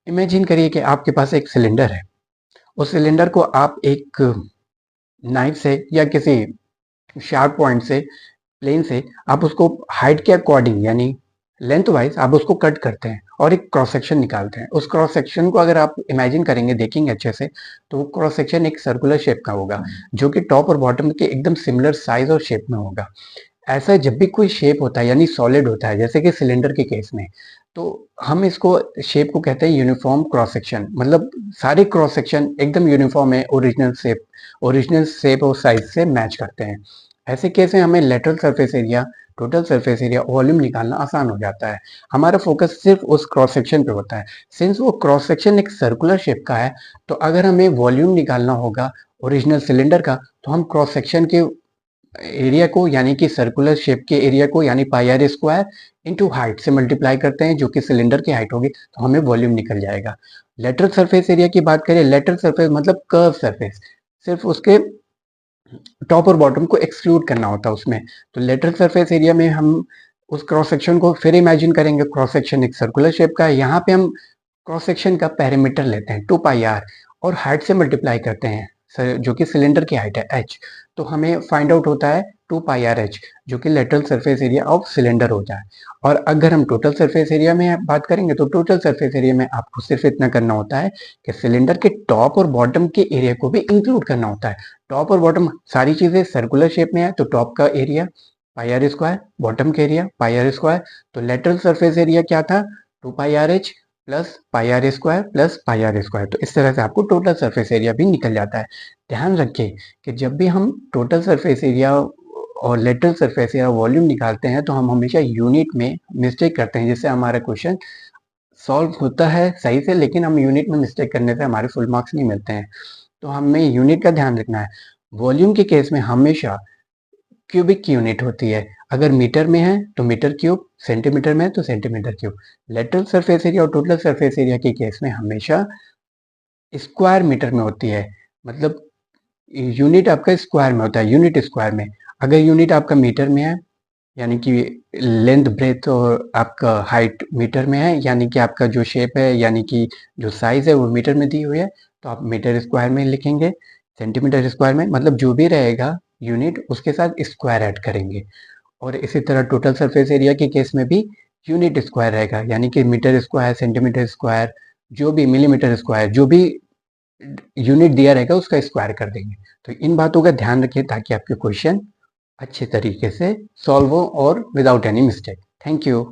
Imagine करिए कि आपके पास एक सिलेंडर है। उस सिलेंडर को आप एक नाइफ से या किसी शार्प पॉइंट से, प्लेन से आप उसको हाइट के अकॉर्डिंग यानी लेंथ वाइज आप उसको कट करते हैं और एक क्रॉस सेक्शन निकालते हैं। उस क्रॉस सेक्शन को अगर आप इमेजिन करेंगे, देखेंगे अच्छे से, तो वो क्रॉस सेक्शन एक सर्कुलर शेप का होगा, जो कि टॉप और बॉटम के एकदम सिमिलर साइज और शेप में होगा। ऐसा जब भी कोई शेप होता है यानी सॉलिड होता है, जैसे कि सिलेंडर के केस में, तो हम इसको शेप को कहते हैं यूनिफॉर्म क्रॉस सेक्शन। मतलब सारे क्रॉस सेक्शन एकदम यूनिफॉर्म है, ओरिजिनल शेप और साइज से मैच करते हैं। ऐसे केस में हमें lateral surface area, total surface area, volume निकालना आसान हो जाता है। हमारा फोकस सिर्फ उस क्रॉस सेक्शन पे होता है। सिंस वो क्रॉस सेक्शन एक सर्कुलर शेप का है, तो अगर हमें वॉल्यूम निकालना होगा ओरिजिनल सिलेंडर का, तो हम क्रॉस सेक्शन के एरिया को यानी कि सर्कुलर शेप के एरिया को यानी पाई आर स्क्वायर इंटू हाइट से मल्टीप्लाई करते हैं, जो कि सिलेंडर की हाइट होगी, तो हमें वॉल्यूम निकल जाएगा। लेटरल सरफेस एरिया की बात करें, लेटरल सरफेस मतलब कर्व सरफेस, सिर्फ उसके टॉप और बॉटम को एक्सक्लूड करना होता है उसमें। तो लेटरल सरफेस एरिया में हम उस क्रॉस सेक्शन को फिर इमेजिन करेंगे। क्रॉस सेक्शन एक सर्कुलर शेप का है, यहाँ पे हम क्रॉस सेक्शन का पेरीमीटर लेते हैं 2 पाई आर और हाइट से मल्टीप्लाई करते हैं, जो कि सिलेंडर की हाइट है एच। तो हमें फाइंड आउट होता है 2 पाई आर एच, जो कि lateral surface area of cylinder होता है। और अगर हम टोटल सरफेस एरिया में बात करेंगे, तो टोटल सरफेस एरिया में आपको सिर्फ इतना करना होता है कि सिलेंडर के टॉप और बॉटम के एरिया को भी इंक्लूड करना होता है। टॉप और बॉटम सारी चीजें सर्कुलर शेप में है, तो टॉप का area pi R square, bottom का एरिया पाई आर स्क्वायर। तो लेटरल सरफेस एरिया क्या था? 2 pi R H plus pi R square plus pi R square. तो इस तरह से आपको टोटल सरफेस एरिया भी निकल जाता है। ध्यान रखें कि जब भी हम टोटल सरफेस एरिया और लेटरल सरफेस एरिया वॉल्यूम निकालते हैं, तो हम हमेशा यूनिट में मिस्टेक करते हैं, जिससे हमारा क्वेश्चन सॉल्व होता है सही से, लेकिन हम यूनिट में मिस्टेक करने से हमारे फुल मार्क्स नहीं मिलते हैं। तो हमें यूनिट का ध्यान रखना है। वॉल्यूम के केस में हमेशा क्यूबिक की यूनिट होती है। अगर मीटर में है तो मीटर क्यूब, सेंटीमीटर में है तो centimetre cube. Lateral surface area और टोटल सरफेस एरिया के केस में हमेशा स्क्वायर मीटर में होती है। मतलब यूनिट आपका स्क्वायर में होता है, यूनिट स्क्वायर में। अगर यूनिट आपका मीटर में है, यानी कि लेंथ ब्रेथ और आपका हाइट मीटर में है, यानी कि आपका जो शेप है यानी कि जो साइज है वो मीटर में दी हुई है, तो आप मीटर स्क्वायर में लिखेंगे। सेंटीमीटर स्क्वायर में मतलब जो भी रहेगा यूनिट, उसके साथ स्क्वायर ऐड करेंगे। और इसी तरह टोटल सरफेस एरिया के केस में भी यूनिट स्क्वायर रहेगा, यानी कि मीटर स्क्वायर, सेंटीमीटर स्क्वायर, जो भी मिलीमीटर स्क्वायर, जो भी यूनिट दिया रहेगा उसका स्क्वायर कर देंगे। तो इन बातों का ध्यान रखिए ताकि आपके क्वेश्चन अच्छे तरीके से सॉल्व हो और without any mistake. Thank you.